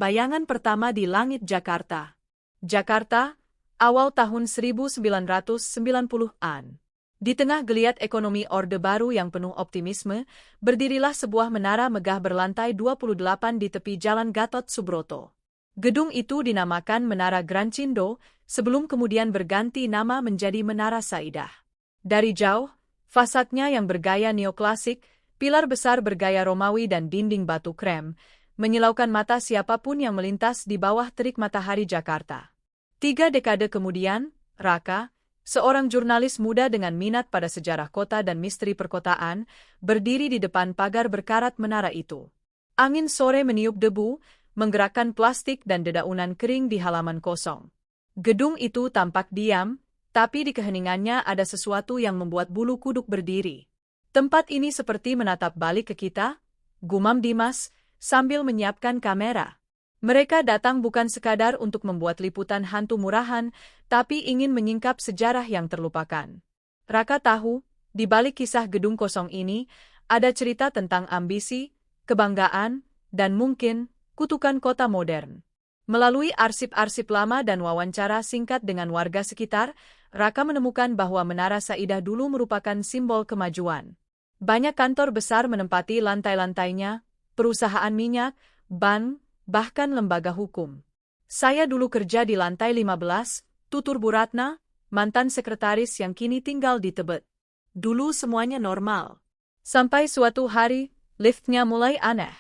Bayangan pertama di langit Jakarta. Jakarta, awal tahun 1990-an. Di tengah geliat ekonomi Orde Baru yang penuh optimisme, berdirilah sebuah menara megah berlantai 28 di tepi Jalan Gatot Subroto. Gedung itu dinamakan Menara Grancindo, sebelum kemudian berganti nama menjadi Menara Saidah. Dari jauh, fasadnya yang bergaya neoklasik, pilar besar bergaya Romawi dan dinding batu krem, menyilaukan mata siapapun yang melintas di bawah terik matahari Jakarta. 3 dekade kemudian, Raka, seorang jurnalis muda dengan minat pada sejarah kota dan misteri perkotaan, berdiri di depan pagar berkarat menara itu. Angin sore meniup debu, menggerakkan plastik dan dedaunan kering di halaman kosong. Gedung itu tampak diam, tapi di keheningannya ada sesuatu yang membuat bulu kuduk berdiri. Tempat ini seperti menatap balik ke kita, gumam Dimas, sambil menyiapkan kamera. Mereka datang bukan sekadar untuk membuat liputan hantu murahan, tapi ingin menyingkap sejarah yang terlupakan. Raka tahu, di balik kisah gedung kosong ini, ada cerita tentang ambisi, kebanggaan, dan mungkin kutukan kota modern. Melalui arsip-arsip lama dan wawancara singkat dengan warga sekitar, Raka menemukan bahwa Menara Saidah dulu merupakan simbol kemajuan. Banyak kantor besar menempati lantai-lantainya, perusahaan minyak, bank, bahkan lembaga hukum. Saya dulu kerja di lantai 15, tutur Bu Ratna, mantan sekretaris yang kini tinggal di Tebet. Dulu semuanya normal. Sampai suatu hari, liftnya mulai aneh.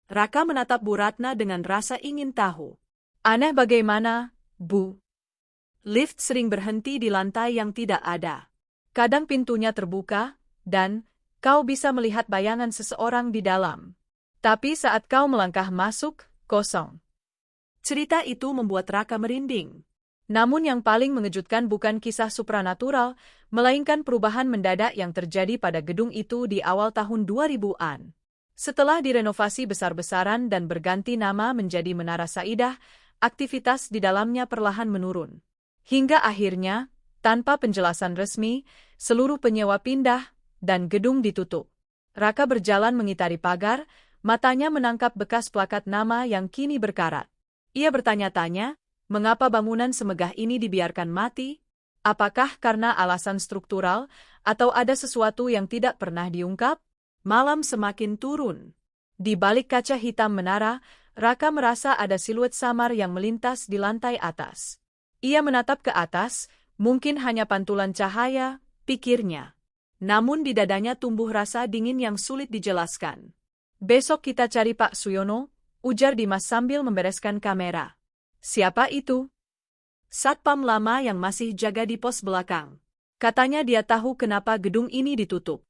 Raka menatap Bu Ratna dengan rasa ingin tahu. Aneh bagaimana, Bu? Lift sering berhenti di lantai yang tidak ada. Kadang pintunya terbuka, dan kau bisa melihat bayangan seseorang di dalam. Tapi saat kau melangkah masuk, kosong. Cerita itu membuat Raka merinding. Namun yang paling mengejutkan bukan kisah supranatural, melainkan perubahan mendadak yang terjadi pada gedung itu di awal tahun 2000-an. Setelah direnovasi besar-besaran dan berganti nama menjadi Menara Saidah, aktivitas di dalamnya perlahan menurun. Hingga akhirnya, tanpa penjelasan resmi, seluruh penyewa pindah, dan gedung ditutup. Raka berjalan mengitari pagar, matanya menangkap bekas plakat nama yang kini berkarat. Ia bertanya-tanya, mengapa bangunan semegah ini dibiarkan mati? Apakah karena alasan struktural, atau ada sesuatu yang tidak pernah diungkap? Malam semakin turun. Di balik kaca hitam menara, Raka merasa ada siluet samar yang melintas di lantai atas. Ia menatap ke atas, mungkin hanya pantulan cahaya, pikirnya. Namun di dadanya tumbuh rasa dingin yang sulit dijelaskan. Besok kita cari Pak Suyono, ujar Dimas sambil membereskan kamera. Siapa itu? Satpam lama yang masih jaga di pos belakang. Katanya dia tahu kenapa gedung ini ditutup.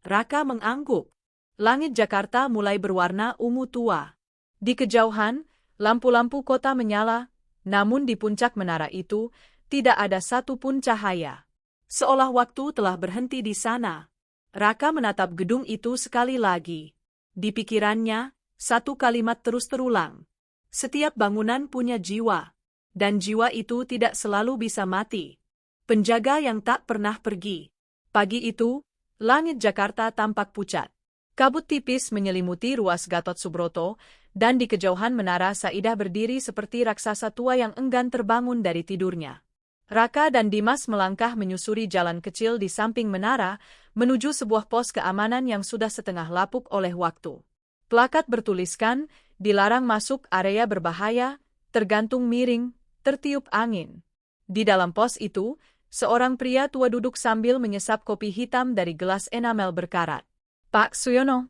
Raka mengangguk. Langit Jakarta mulai berwarna ungu tua. Di kejauhan, lampu-lampu kota menyala, namun di puncak menara itu, tidak ada satupun cahaya. Seolah waktu telah berhenti di sana. Raka menatap gedung itu sekali lagi. Di pikirannya, satu kalimat terus terulang. Setiap bangunan punya jiwa, dan jiwa itu tidak selalu bisa mati. Penjaga yang tak pernah pergi. Pagi itu, langit Jakarta tampak pucat. Kabut tipis menyelimuti ruas Gatot Subroto, dan di kejauhan Menara Saidah berdiri seperti raksasa tua yang enggan terbangun dari tidurnya. Raka dan Dimas melangkah menyusuri jalan kecil di samping menara, menuju sebuah pos keamanan yang sudah setengah lapuk oleh waktu. Plakat bertuliskan, dilarang masuk area berbahaya, tergantung miring, tertiup angin. Di dalam pos itu, seorang pria tua duduk sambil menyesap kopi hitam dari gelas enamel berkarat. Pak Suyono.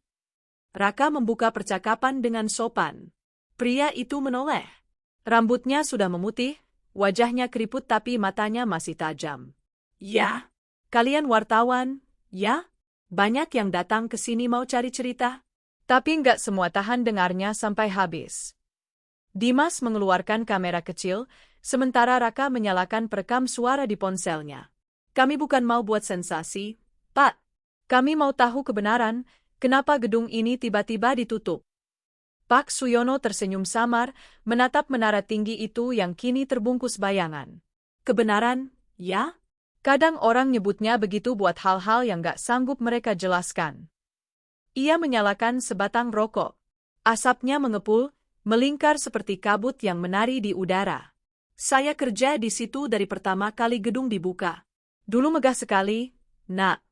Raka membuka percakapan dengan sopan. Pria itu menoleh. Rambutnya sudah memutih, wajahnya keriput tapi matanya masih tajam. Ya, kalian wartawan, ya? Banyak yang datang ke sini mau cari cerita. Tapi nggak semua tahan dengarnya sampai habis. Dimas mengeluarkan kamera kecil, sementara Raka menyalakan perekam suara di ponselnya. Kami bukan mau buat sensasi, Pak. Kami mau tahu kebenaran, kenapa gedung ini tiba-tiba ditutup. Pak Suyono tersenyum samar, menatap menara tinggi itu yang kini terbungkus bayangan. Kebenaran, ya? Kadang orang nyebutnya begitu buat hal-hal yang gak sanggup mereka jelaskan. Ia menyalakan sebatang rokok. Asapnya mengepul, melingkar seperti kabut yang menari di udara. Saya kerja di situ dari pertama kali gedung dibuka. Dulu megah sekali, nak.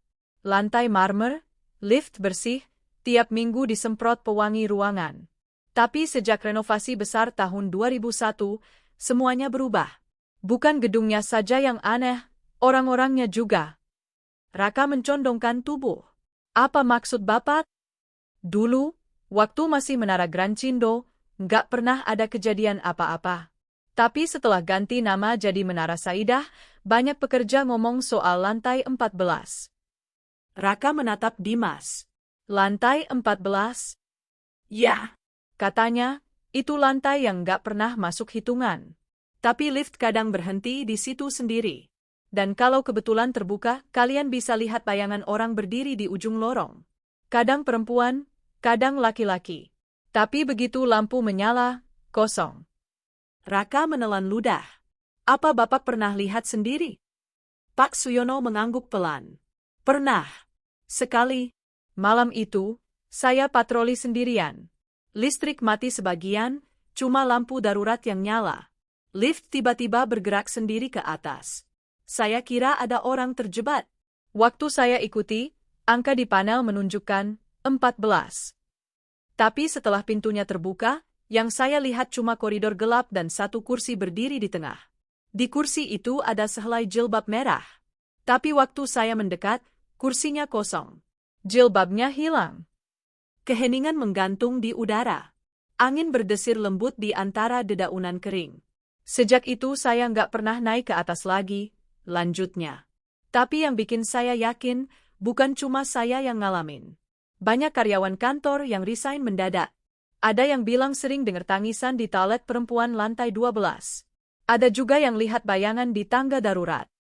Lantai marmer, lift bersih, tiap minggu disemprot pewangi ruangan. Tapi sejak renovasi besar tahun 2001, semuanya berubah. Bukan gedungnya saja yang aneh, orang-orangnya juga. Raka mencondongkan tubuh. Apa maksud Bapak? Dulu, waktu masih Menara Grand Cindo, nggak pernah ada kejadian apa-apa. Tapi setelah ganti nama jadi Menara Saidah, banyak pekerja ngomong soal lantai 14. Raka menatap Dimas. Lantai 14? Ya, katanya, itu lantai yang nggak pernah masuk hitungan. Tapi lift kadang berhenti di situ sendiri. Dan kalau kebetulan terbuka, kalian bisa lihat bayangan orang berdiri di ujung lorong. Kadang perempuan, kadang laki-laki. Tapi begitu lampu menyala, kosong. Raka menelan ludah. Apa Bapak pernah lihat sendiri? Pak Suyono mengangguk pelan. Pernah. Sekali. Malam itu, saya patroli sendirian. Listrik mati sebagian, cuma lampu darurat yang nyala. Lift tiba-tiba bergerak sendiri ke atas. Saya kira ada orang terjebak. Waktu saya ikuti, angka di panel menunjukkan 14. Tapi setelah pintunya terbuka, yang saya lihat cuma koridor gelap dan satu kursi berdiri di tengah. Di kursi itu ada sehelai jilbab merah. Tapi waktu saya mendekat, kursinya kosong. Jilbabnya hilang. Keheningan menggantung di udara. Angin berdesir lembut di antara dedaunan kering. Sejak itu saya nggak pernah naik ke atas lagi, lanjutnya. Tapi yang bikin saya yakin, bukan cuma saya yang ngalamin. Banyak karyawan kantor yang resign mendadak. Ada yang bilang sering dengar tangisan di toilet perempuan lantai 12. Ada juga yang lihat bayangan di tangga darurat.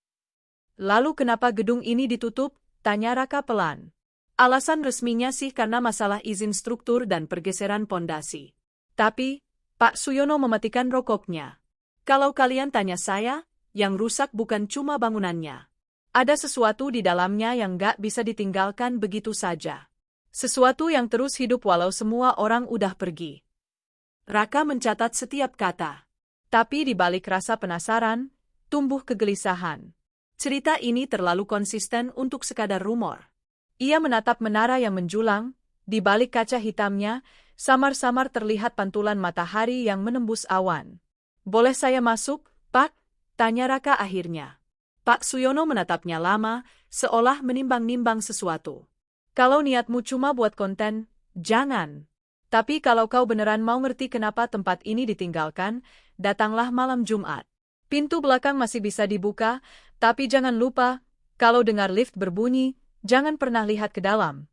Lalu kenapa gedung ini ditutup? Tanya Raka pelan. Alasan resminya sih karena masalah izin struktur dan pergeseran pondasi. Tapi, Pak Suyono mematikan rokoknya. Kalau kalian tanya saya, yang rusak bukan cuma bangunannya. Ada sesuatu di dalamnya yang nggak bisa ditinggalkan begitu saja. Sesuatu yang terus hidup walau semua orang udah pergi. Raka mencatat setiap kata. Tapi di balik rasa penasaran, tumbuh kegelisahan. Cerita ini terlalu konsisten untuk sekadar rumor. Ia menatap menara yang menjulang, di balik kaca hitamnya, samar-samar terlihat pantulan matahari yang menembus awan. Boleh saya masuk, Pak? Tanya Raka akhirnya. Pak Suyono menatapnya lama, seolah menimbang-nimbang sesuatu. Kalau niatmu cuma buat konten, jangan. Tapi kalau kau beneran mau ngerti kenapa tempat ini ditinggalkan, datanglah malam Jumat. Pintu belakang masih bisa dibuka, tapi jangan lupa, kalau dengar lift berbunyi, jangan pernah lihat ke dalam.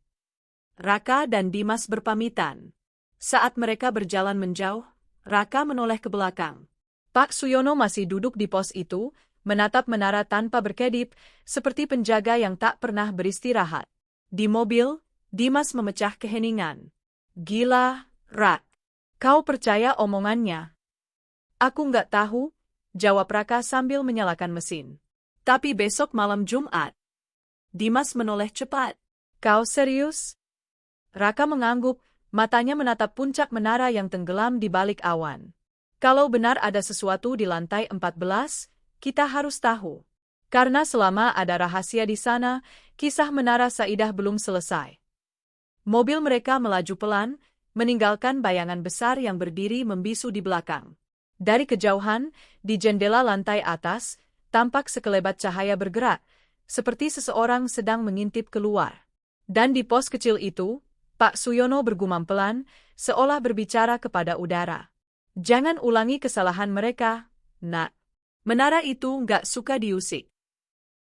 Raka dan Dimas berpamitan. Saat mereka berjalan menjauh, Raka menoleh ke belakang. Pak Suyono masih duduk di pos itu, menatap menara tanpa berkedip, seperti penjaga yang tak pernah beristirahat. Di mobil, Dimas memecah keheningan. Gila, Rak. Kau percaya omongannya? Aku nggak tahu, jawab Raka sambil menyalakan mesin. Tapi besok malam Jumat. Dimas menoleh cepat. Kau serius? Raka mengangguk, matanya menatap puncak menara yang tenggelam di balik awan. Kalau benar ada sesuatu di lantai 14, kita harus tahu. Karena selama ada rahasia di sana, kisah Menara Saidah belum selesai. Mobil mereka melaju pelan, meninggalkan bayangan besar yang berdiri membisu di belakang. Dari kejauhan, di jendela lantai atas, tampak sekelebat cahaya bergerak, seperti seseorang sedang mengintip keluar. Dan di pos kecil itu, Pak Suyono bergumam pelan, seolah berbicara kepada udara. Jangan ulangi kesalahan mereka, nak. Menara itu nggak suka diusik.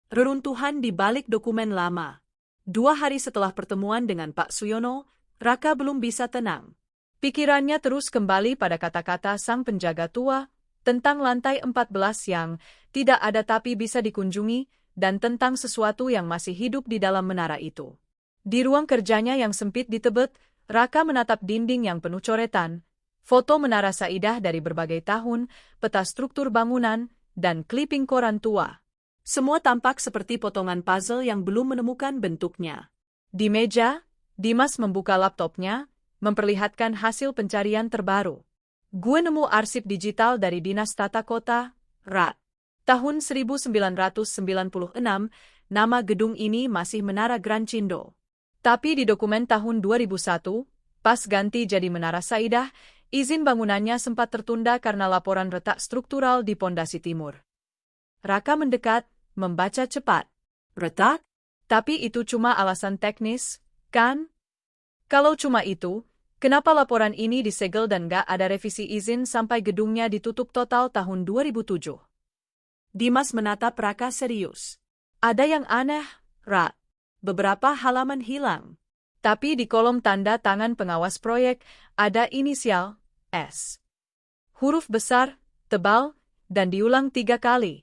Reruntuhan di balik dokumen lama. 2 hari setelah pertemuan dengan Pak Suyono, Raka belum bisa tenang. Pikirannya terus kembali pada kata-kata sang penjaga tua, tentang lantai 14 yang tidak ada tapi bisa dikunjungi, dan tentang sesuatu yang masih hidup di dalam menara itu. Di ruang kerjanya yang sempit di Tebet, Raka menatap dinding yang penuh coretan, foto Menara Saidah dari berbagai tahun, peta struktur bangunan, dan kliping koran tua. Semua tampak seperti potongan puzzle yang belum menemukan bentuknya. Di meja, Dimas membuka laptopnya, memperlihatkan hasil pencarian terbaru. Gue nemu arsip digital dari Dinas Tata Kota, RAT. Tahun 1996, nama gedung ini masih Menara Grand Cindo. Tapi di dokumen tahun 2001, pas ganti jadi Menara Saidah, izin bangunannya sempat tertunda karena laporan retak struktural di pondasi timur. Raka mendekat, membaca cepat. Retak? Tapi itu cuma alasan teknis, kan? Kalau cuma itu, kenapa laporan ini disegel dan gak ada revisi izin sampai gedungnya ditutup total tahun 2007? Dimas menatap Raka serius. Ada yang aneh, Ra. Beberapa halaman hilang. Tapi di kolom tanda tangan pengawas proyek, ada inisial, S. Huruf besar, tebal, dan diulang 3 kali.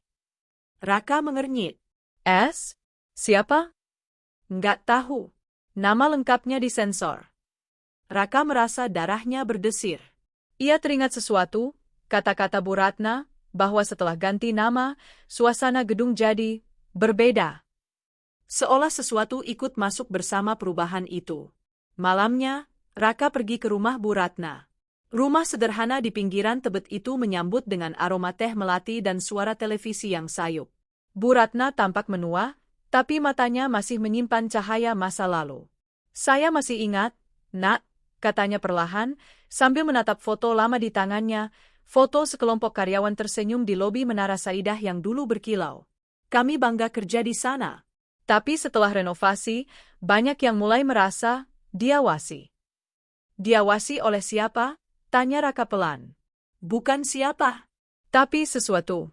Raka mengernyit. S? Siapa? Nggak tahu. Nama lengkapnya disensor. Raka merasa darahnya berdesir. Ia teringat sesuatu, kata-kata Bu Ratna, bahwa setelah ganti nama, suasana gedung jadi berbeda. Seolah sesuatu ikut masuk bersama perubahan itu. Malamnya, Raka pergi ke rumah Bu Ratna. Rumah sederhana di pinggiran Tebet itu menyambut dengan aroma teh melati dan suara televisi yang sayup. Bu Ratna tampak menua, tapi matanya masih menyimpan cahaya masa lalu. Saya masih ingat, Nak, katanya perlahan, sambil menatap foto lama di tangannya, foto sekelompok karyawan tersenyum di lobi Menara Saidah yang dulu berkilau. Kami bangga kerja di sana. Tapi setelah renovasi, banyak yang mulai merasa diawasi. Diawasi oleh siapa? Tanya Raka pelan. Bukan siapa, tapi sesuatu.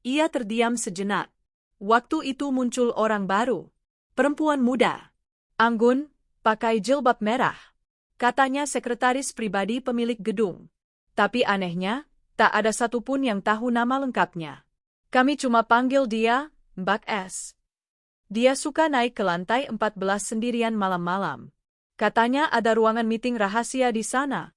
Ia terdiam sejenak. Waktu itu muncul orang baru. Perempuan muda. Anggun, pakai jilbab merah. Katanya sekretaris pribadi pemilik gedung. Tapi anehnya, tak ada satupun yang tahu nama lengkapnya. Kami cuma panggil dia, Mbak S. Dia suka naik ke lantai 14 sendirian malam-malam. Katanya ada ruangan meeting rahasia di sana.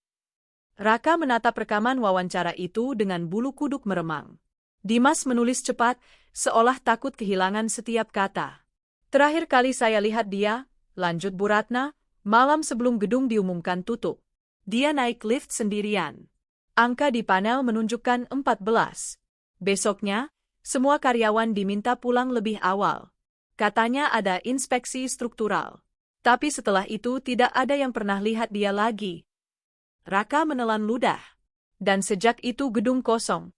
Raka menatap rekaman wawancara itu dengan bulu kuduk meremang. Dimas menulis cepat, seolah takut kehilangan setiap kata. Terakhir kali saya lihat dia, lanjut Bu Ratna, malam sebelum gedung diumumkan tutup. Dia naik lift sendirian. Angka di panel menunjukkan 14. Besoknya, semua karyawan diminta pulang lebih awal. Katanya ada inspeksi struktural. Tapi setelah itu tidak ada yang pernah lihat dia lagi. Raka menelan ludah. Dan sejak itu gedung kosong.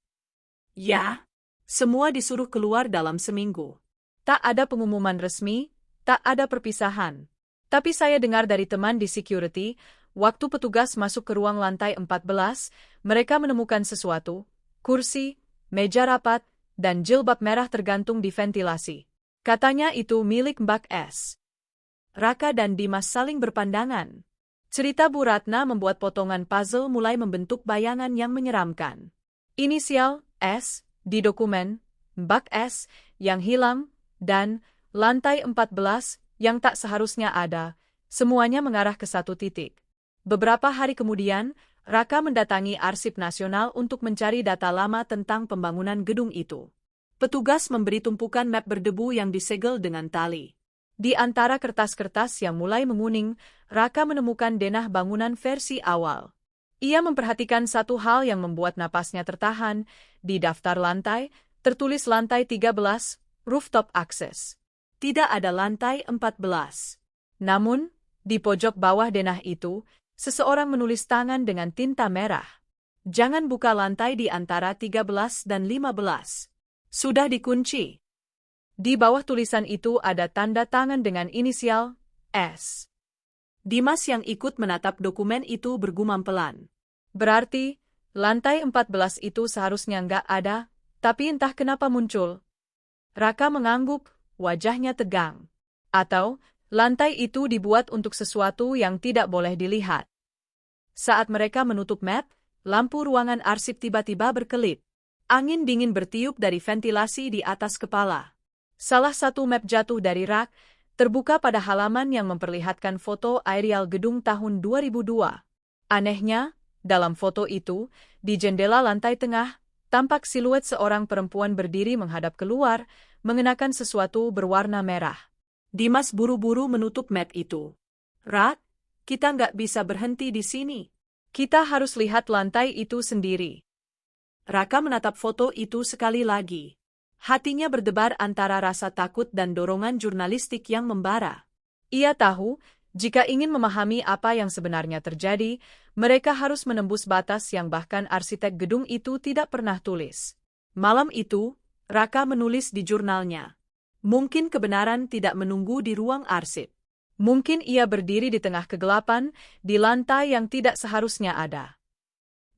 Ya, semua disuruh keluar dalam seminggu. Tak ada pengumuman resmi, tak ada perpisahan. Tapi saya dengar dari teman di security, waktu petugas masuk ke ruang lantai 14, mereka menemukan sesuatu, kursi, meja rapat, dan jilbab merah tergantung di ventilasi. Katanya itu milik Mbak S. Raka dan Dimas saling berpandangan. Cerita Bu Ratna membuat potongan puzzle mulai membentuk bayangan yang menyeramkan. Inisial, S, di dokumen, Mbak S, yang hilang, dan lantai 14, yang tak seharusnya ada, semuanya mengarah ke satu titik. Beberapa hari kemudian, Raka mendatangi Arsip Nasional untuk mencari data lama tentang pembangunan gedung itu. Petugas memberi tumpukan map berdebu yang disegel dengan tali. Di antara kertas-kertas yang mulai menguning, Raka menemukan denah bangunan versi awal. Ia memperhatikan satu hal yang membuat napasnya tertahan. Di daftar lantai, tertulis lantai 13, rooftop access. Tidak ada lantai 14. Namun, di pojok bawah denah itu, seseorang menulis tangan dengan tinta merah. Jangan buka lantai di antara 13 dan 15. Sudah dikunci. Di bawah tulisan itu ada tanda tangan dengan inisial, S. Dimas yang ikut menatap dokumen itu bergumam pelan. Berarti, lantai 14 itu seharusnya nggak ada, tapi entah kenapa muncul. Raka mengangguk, wajahnya tegang. Atau, lantai itu dibuat untuk sesuatu yang tidak boleh dilihat. Saat mereka menutup map, lampu ruangan arsip tiba-tiba berkelip. Angin dingin bertiup dari ventilasi di atas kepala. Salah satu map jatuh dari rak, terbuka pada halaman yang memperlihatkan foto aerial gedung tahun 2002. Anehnya, dalam foto itu, di jendela lantai tengah, tampak siluet seorang perempuan berdiri menghadap keluar, mengenakan sesuatu berwarna merah. Dimas buru-buru menutup map itu. Rat, kita nggak bisa berhenti di sini. Kita harus lihat lantai itu sendiri. Raka menatap foto itu sekali lagi. Hatinya berdebar antara rasa takut dan dorongan jurnalistik yang membara. Ia tahu, jika ingin memahami apa yang sebenarnya terjadi, mereka harus menembus batas yang bahkan arsitek gedung itu tidak pernah tulis. Malam itu, Raka menulis di jurnalnya. Mungkin kebenaran tidak menunggu di ruang arsip. Mungkin ia berdiri di tengah kegelapan, di lantai yang tidak seharusnya ada.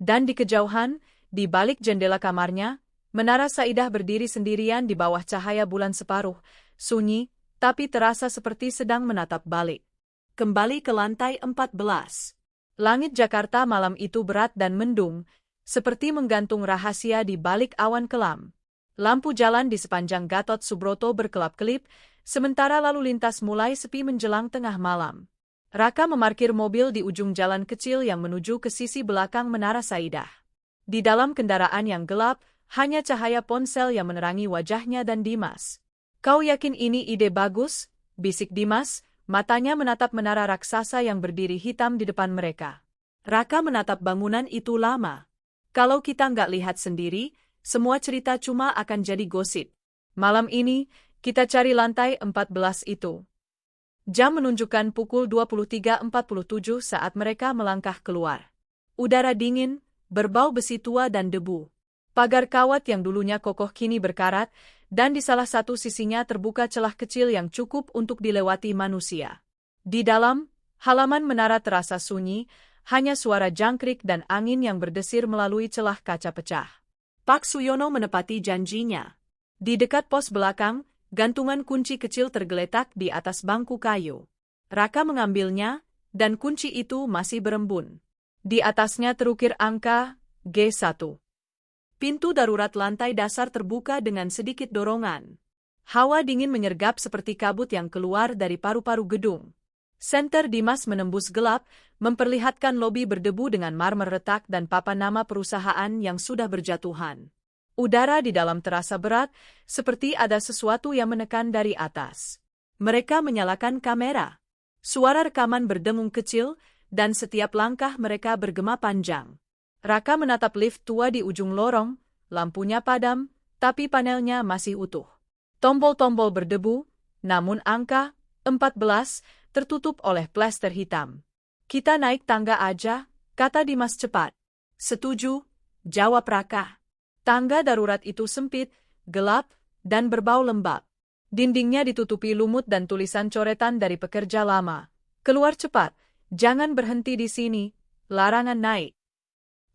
Dan di kejauhan, di balik jendela kamarnya, Menara Saidah berdiri sendirian di bawah cahaya bulan separuh, sunyi, tapi terasa seperti sedang menatap balik. Kembali ke lantai 14. Langit Jakarta malam itu berat dan mendung, seperti menggantung rahasia di balik awan kelam. Lampu jalan di sepanjang Gatot Subroto berkelap-kelip, sementara lalu lintas mulai sepi menjelang tengah malam. Raka memarkir mobil di ujung jalan kecil yang menuju ke sisi belakang Menara Saidah. Di dalam kendaraan yang gelap, hanya cahaya ponsel yang menerangi wajahnya dan Dimas. "Kau yakin ini ide bagus?" bisik Dimas, matanya menatap menara raksasa yang berdiri hitam di depan mereka. Raka menatap bangunan itu lama. Kalau kita nggak lihat sendiri, semua cerita cuma akan jadi gosip. Malam ini, kita cari lantai 14 itu. Jam menunjukkan pukul 23.47 saat mereka melangkah keluar. Udara dingin, berbau besi tua dan debu. Pagar kawat yang dulunya kokoh kini berkarat, dan di salah satu sisinya terbuka celah kecil yang cukup untuk dilewati manusia. Di dalam, halaman menara terasa sunyi, hanya suara jangkrik dan angin yang berdesir melalui celah kaca pecah. Pak Suyono menepati janjinya. Di dekat pos belakang, gantungan kunci kecil tergeletak di atas bangku kayu. Raka mengambilnya, dan kunci itu masih berembun. Di atasnya terukir angka G1. Pintu darurat lantai dasar terbuka dengan sedikit dorongan. Hawa dingin menyergap seperti kabut yang keluar dari paru-paru gedung. Senter Dimas menembus gelap, memperlihatkan lobi berdebu dengan marmer retak dan papan nama perusahaan yang sudah berjatuhan. Udara di dalam terasa berat, seperti ada sesuatu yang menekan dari atas. Mereka menyalakan kamera. Suara rekaman berdengung kecil, dan setiap langkah mereka bergema panjang. Raka menatap lift tua di ujung lorong, lampunya padam, tapi panelnya masih utuh. Tombol-tombol berdebu, namun angka 14 tertutup oleh plester hitam. "Kita naik tangga aja," kata Dimas cepat. "Setuju," jawab Raka. Tangga darurat itu sempit, gelap, dan berbau lembab. Dindingnya ditutupi lumut dan tulisan coretan dari pekerja lama. "Keluar cepat, jangan berhenti di sini, larangan naik."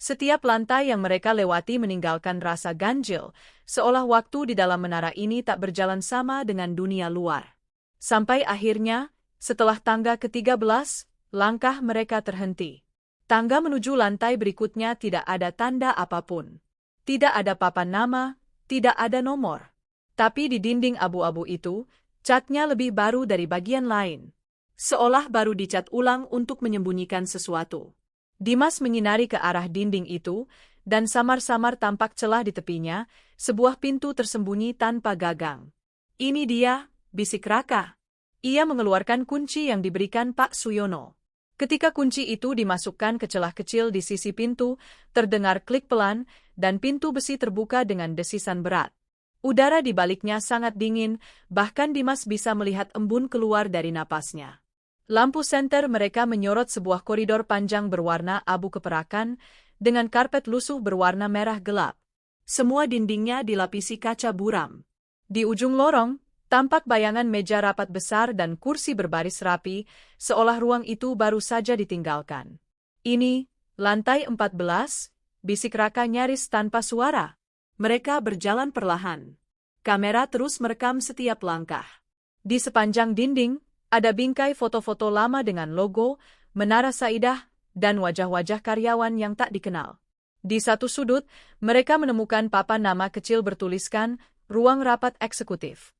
Setiap lantai yang mereka lewati meninggalkan rasa ganjil, seolah waktu di dalam menara ini tak berjalan sama dengan dunia luar. Sampai akhirnya, setelah tangga ke-13, langkah mereka terhenti. Tangga menuju lantai berikutnya tidak ada tanda apapun. Tidak ada papan nama, tidak ada nomor. Tapi di dinding abu-abu itu, catnya lebih baru dari bagian lain. Seolah baru dicat ulang untuk menyembunyikan sesuatu. Dimas menyinari ke arah dinding itu, dan samar-samar tampak celah di tepinya, sebuah pintu tersembunyi tanpa gagang. "Ini dia," bisik Raka. Ia mengeluarkan kunci yang diberikan Pak Suyono. Ketika kunci itu dimasukkan ke celah kecil di sisi pintu, terdengar klik pelan, dan pintu besi terbuka dengan desisan berat. Udara di baliknya sangat dingin, bahkan Dimas bisa melihat embun keluar dari napasnya. Lampu senter mereka menyorot sebuah koridor panjang berwarna abu keperakan, dengan karpet lusuh berwarna merah gelap. Semua dindingnya dilapisi kaca buram. Di ujung lorong, tampak bayangan meja rapat besar dan kursi berbaris rapi, seolah ruang itu baru saja ditinggalkan. "Ini, lantai 14, bisik Raka nyaris tanpa suara. Mereka berjalan perlahan. Kamera terus merekam setiap langkah. Di sepanjang dinding, ada bingkai foto-foto lama dengan logo, Menara Saidah, dan wajah-wajah karyawan yang tak dikenal. Di satu sudut, mereka menemukan papan nama kecil bertuliskan, "Ruang Rapat Eksekutif."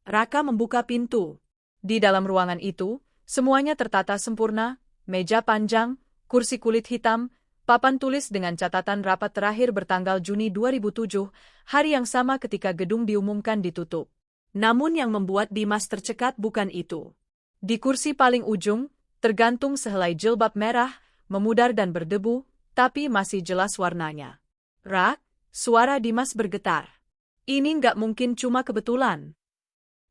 Raka membuka pintu. Di dalam ruangan itu, semuanya tertata sempurna, meja panjang, kursi kulit hitam, papan tulis dengan catatan rapat terakhir bertanggal Juni 2007, hari yang sama ketika gedung diumumkan ditutup. Namun yang membuat Dimas tercekat bukan itu. Di kursi paling ujung, tergantung sehelai jilbab merah, memudar dan berdebu, tapi masih jelas warnanya. Rak, suara Dimas bergetar. Ini nggak mungkin cuma kebetulan.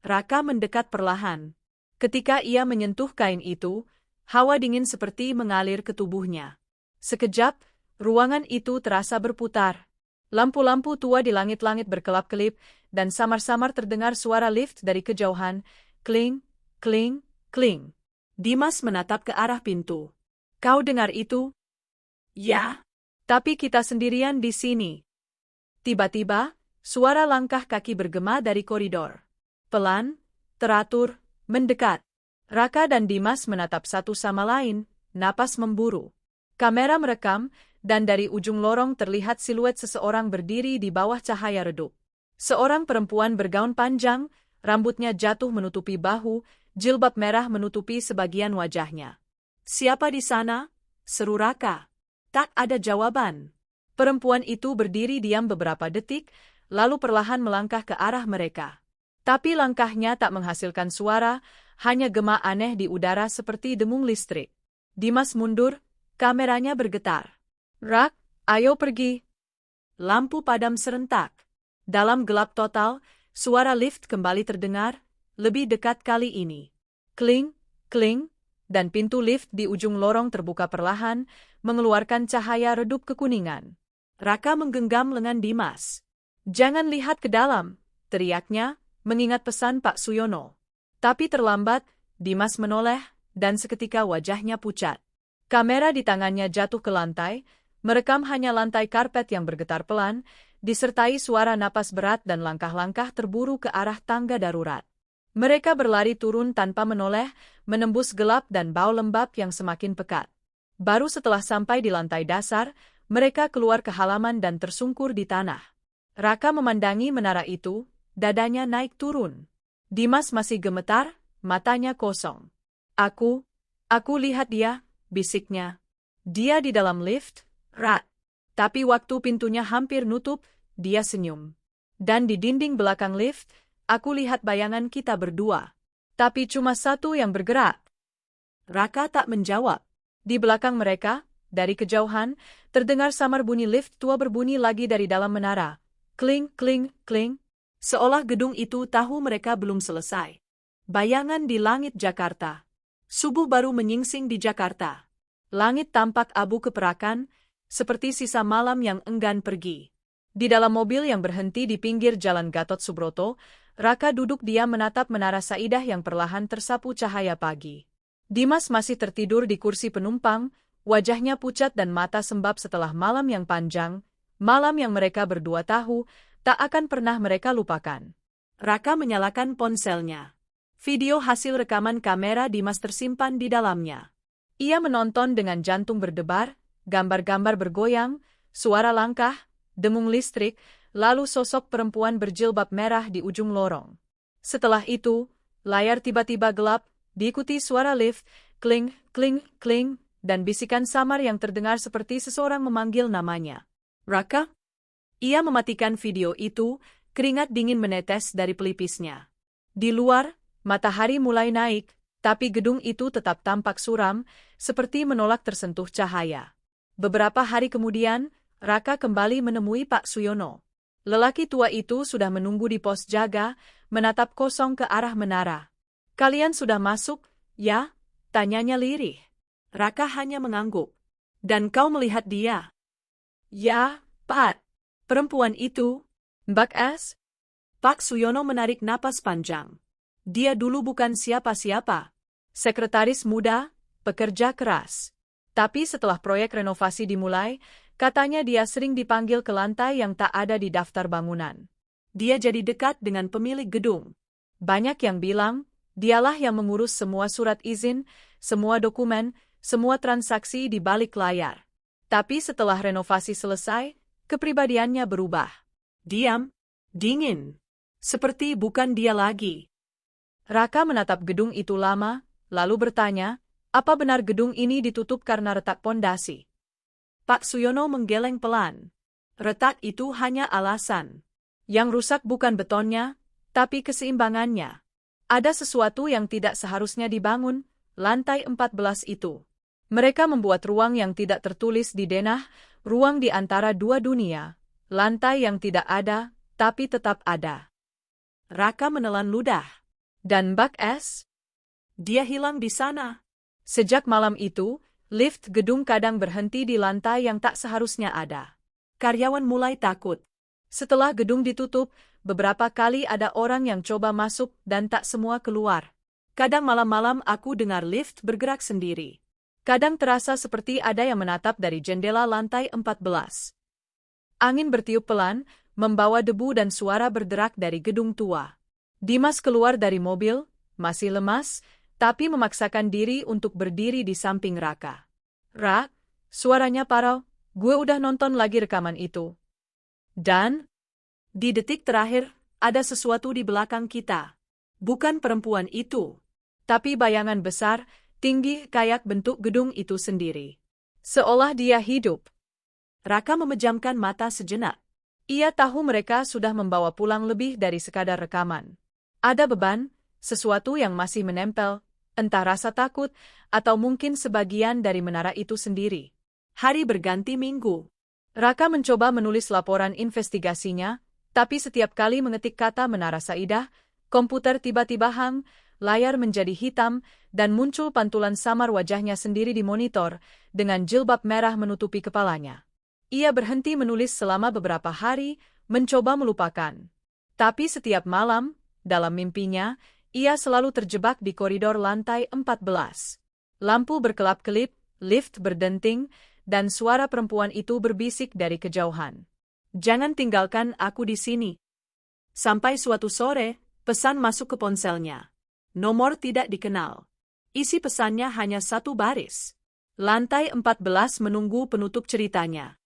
Raka mendekat perlahan. Ketika ia menyentuh kain itu, hawa dingin seperti mengalir ke tubuhnya. Sekejap, ruangan itu terasa berputar. Lampu-lampu tua di langit-langit berkelap-kelip, dan samar-samar terdengar suara lift dari kejauhan, kling, kling, kling. Dimas menatap ke arah pintu. Kau dengar itu? Ya. Tapi kita sendirian di sini. Tiba-tiba, suara langkah kaki bergema dari koridor. Pelan, teratur, mendekat. Raka dan Dimas menatap satu sama lain, napas memburu. Kamera merekam, dan dari ujung lorong terlihat siluet seseorang berdiri di bawah cahaya redup. Seorang perempuan bergaun panjang, rambutnya jatuh menutupi bahu, jilbab merah menutupi sebagian wajahnya. Siapa di sana? Seru Raka. Tak ada jawaban. Perempuan itu berdiri diam beberapa detik, lalu perlahan melangkah ke arah mereka. Tapi langkahnya tak menghasilkan suara, hanya gema aneh di udara seperti dengung listrik. Dimas mundur, kameranya bergetar. Rak, ayo pergi. Lampu padam serentak. Dalam gelap total, suara lift kembali terdengar, lebih dekat kali ini. Kling, kling, dan pintu lift di ujung lorong terbuka perlahan, mengeluarkan cahaya redup kekuningan. Raka menggenggam lengan Dimas. Jangan lihat ke dalam, teriaknya, mengingat pesan Pak Suyono. Tapi terlambat, Dimas menoleh, dan seketika wajahnya pucat. Kamera di tangannya jatuh ke lantai, merekam hanya lantai karpet yang bergetar pelan, disertai suara napas berat dan langkah-langkah terburu ke arah tangga darurat. Mereka berlari turun tanpa menoleh, menembus gelap dan bau lembab yang semakin pekat. Baru setelah sampai di lantai dasar, mereka keluar ke halaman dan tersungkur di tanah. Raka memandangi menara itu, dadanya naik turun. Dimas masih gemetar, matanya kosong. Aku lihat dia, bisiknya. Dia di dalam lift, Rat. Tapi waktu pintunya hampir nutup, dia senyum. Dan di dinding belakang lift, aku lihat bayangan kita berdua. Tapi cuma satu yang bergerak. Raka tak menjawab. Di belakang mereka, dari kejauhan, terdengar samar bunyi lift tua berbunyi lagi dari dalam menara. Kling, kling, kling. Seolah gedung itu tahu mereka belum selesai. Bayangan di langit Jakarta. Subuh baru menyingsing di Jakarta. Langit tampak abu keperakan, seperti sisa malam yang enggan pergi. Di dalam mobil yang berhenti di pinggir Jalan Gatot Subroto, Raka duduk diam menatap menara Saidah yang perlahan tersapu cahaya pagi. Dimas masih tertidur di kursi penumpang, wajahnya pucat dan mata sembab setelah malam yang panjang, malam yang mereka berdua tahu, tak akan pernah mereka lupakan. Raka menyalakan ponselnya. Video hasil rekaman kamera Dimas tersimpan di dalamnya. Ia menonton dengan jantung berdebar, gambar-gambar bergoyang, suara langkah, dengung listrik, lalu sosok perempuan berjilbab merah di ujung lorong. Setelah itu, layar tiba-tiba gelap, diikuti suara lift, kling, kling, kling, dan bisikan samar yang terdengar seperti seseorang memanggil namanya. Raka? Ia mematikan video itu, keringat dingin menetes dari pelipisnya. Di luar, matahari mulai naik, tapi gedung itu tetap tampak suram, seperti menolak tersentuh cahaya. Beberapa hari kemudian, Raka kembali menemui Pak Suyono. Lelaki tua itu sudah menunggu di pos jaga, menatap kosong ke arah menara. Kalian sudah masuk, ya? Tanyanya lirih. Raka hanya mengangguk. Dan kau melihat dia? Ya, Pak. Perempuan itu, Mbak S. Pak Suyono menarik napas panjang. Dia dulu bukan siapa-siapa. Sekretaris muda, pekerja keras. Tapi setelah proyek renovasi dimulai, katanya dia sering dipanggil ke lantai yang tak ada di daftar bangunan. Dia jadi dekat dengan pemilik gedung. Banyak yang bilang, dialah yang mengurus semua surat izin, semua dokumen, semua transaksi di balik layar. Tapi setelah renovasi selesai, kepribadiannya berubah. Diam, dingin. Seperti bukan dia lagi. Raka menatap gedung itu lama, lalu bertanya, apa benar gedung ini ditutup karena retak pondasi? Pak Suyono menggeleng pelan. Retak itu hanya alasan. Yang rusak bukan betonnya, tapi keseimbangannya. Ada sesuatu yang tidak seharusnya dibangun, lantai 14 itu. Mereka membuat ruang yang tidak tertulis di denah, ruang di antara dua dunia, lantai yang tidak ada, tapi tetap ada. Raka menelan ludah. Dan bak es? Dia hilang di sana. Sejak malam itu, lift gedung kadang berhenti di lantai yang tak seharusnya ada. Karyawan mulai takut. Setelah gedung ditutup, beberapa kali ada orang yang coba masuk dan tak semua keluar. Kadang malam-malam aku dengar lift bergerak sendiri. Kadang terasa seperti ada yang menatap dari jendela lantai 14. Angin bertiup pelan, membawa debu dan suara berderak dari gedung tua. Dimas keluar dari mobil, masih lemas, tapi memaksakan diri untuk berdiri di samping Raka. "Rak," suaranya parau, "gue udah nonton lagi rekaman itu. Dan, di detik terakhir, ada sesuatu di belakang kita. Bukan perempuan itu, tapi bayangan besar, tinggi kayak bentuk gedung itu sendiri. Seolah dia hidup." Raka memejamkan mata sejenak. Ia tahu mereka sudah membawa pulang lebih dari sekadar rekaman. Ada beban, sesuatu yang masih menempel, entah rasa takut, atau mungkin sebagian dari menara itu sendiri. Hari berganti minggu. Raka mencoba menulis laporan investigasinya, tapi setiap kali mengetik kata Menara Saidah, komputer tiba-tiba hang, layar menjadi hitam, dan muncul pantulan samar wajahnya sendiri di monitor, dengan jilbab merah menutupi kepalanya. Ia berhenti menulis selama beberapa hari, mencoba melupakan. Tapi setiap malam, dalam mimpinya, ia selalu terjebak di koridor lantai 14. Lampu berkelap-kelip, lift berdenting, dan suara perempuan itu berbisik dari kejauhan. "Jangan tinggalkan aku di sini." Sampai suatu sore, pesan masuk ke ponselnya. Nomor tidak dikenal. Isi pesannya hanya satu baris. Lantai 14 menunggu penutup ceritanya.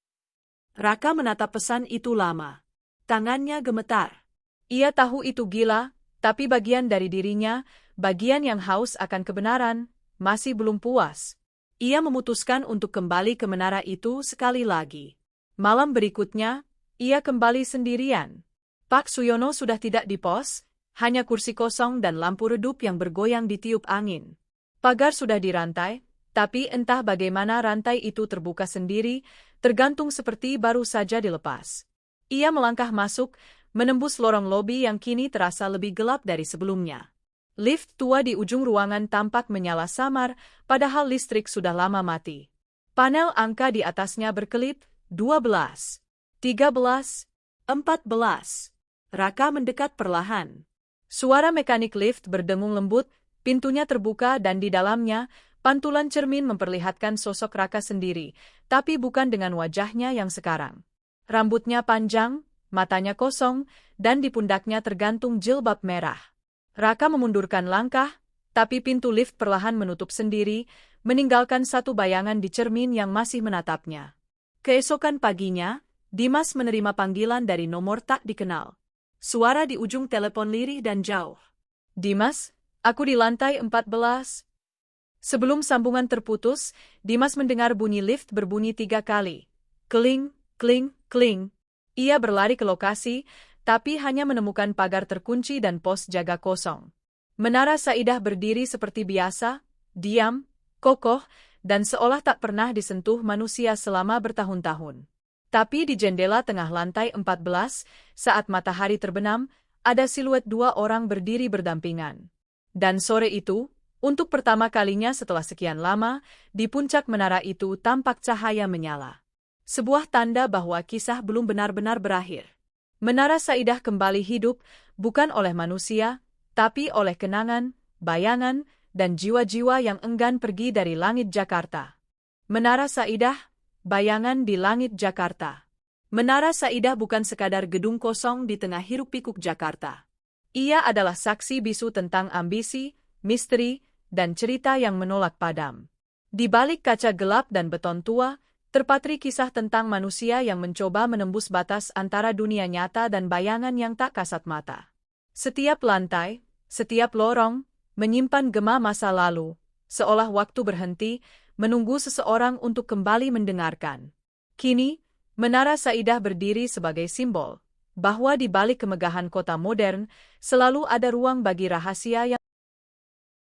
Raka menatap pesan itu lama. Tangannya gemetar. Ia tahu itu gila, tapi bagian dari dirinya, bagian yang haus akan kebenaran, masih belum puas. Ia memutuskan untuk kembali ke menara itu sekali lagi. Malam berikutnya, ia kembali sendirian. Pak Suyono sudah tidak di pos, hanya kursi kosong dan lampu redup yang bergoyang ditiup angin. Pagar sudah dirantai, tapi entah bagaimana rantai itu terbuka sendiri, tergantung seperti baru saja dilepas. Ia melangkah masuk, menembus lorong lobi yang kini terasa lebih gelap dari sebelumnya. Lift tua di ujung ruangan tampak menyala samar, padahal listrik sudah lama mati. Panel angka di atasnya berkelip, 12, 13, 14. Raka mendekat perlahan. Suara mekanik lift berdengung lembut, pintunya terbuka dan di dalamnya, pantulan cermin memperlihatkan sosok Raka sendiri, tapi bukan dengan wajahnya yang sekarang. Rambutnya panjang, matanya kosong, dan di pundaknya tergantung jilbab merah. Raka memundurkan langkah, tapi pintu lift perlahan menutup sendiri, meninggalkan satu bayangan di cermin yang masih menatapnya. Keesokan paginya, Dimas menerima panggilan dari nomor tak dikenal. Suara di ujung telepon lirih dan jauh. "Dimas, aku di lantai 14. Sebelum sambungan terputus, Dimas mendengar bunyi lift berbunyi 3 kali. Kling, kling, kling. Ia berlari ke lokasi, tapi hanya menemukan pagar terkunci dan pos jaga kosong. Menara Saidah berdiri seperti biasa, diam, kokoh, dan seolah tak pernah disentuh manusia selama bertahun-tahun. Tapi di jendela tengah lantai 14, saat matahari terbenam, ada siluet 2 orang berdiri berdampingan. Dan sore itu, untuk pertama kalinya setelah sekian lama, di puncak menara itu tampak cahaya menyala. Sebuah tanda bahwa kisah belum benar-benar berakhir. Menara Saidah kembali hidup, bukan oleh manusia, tapi oleh kenangan, bayangan, dan jiwa-jiwa yang enggan pergi dari langit Jakarta. Menara Saidah, bayangan di langit Jakarta. Menara Saidah bukan sekadar gedung kosong di tengah hiruk-pikuk Jakarta. Ia adalah saksi bisu tentang ambisi, misteri, dan cerita yang menolak padam. Di balik kaca gelap dan beton tua, terpatri kisah tentang manusia yang mencoba menembus batas antara dunia nyata dan bayangan yang tak kasat mata. Setiap lantai, setiap lorong, menyimpan gema masa lalu, seolah waktu berhenti, menunggu seseorang untuk kembali mendengarkan. Kini, Menara Saidah berdiri sebagai simbol bahwa di balik kemegahan kota modern, selalu ada ruang bagi rahasia yang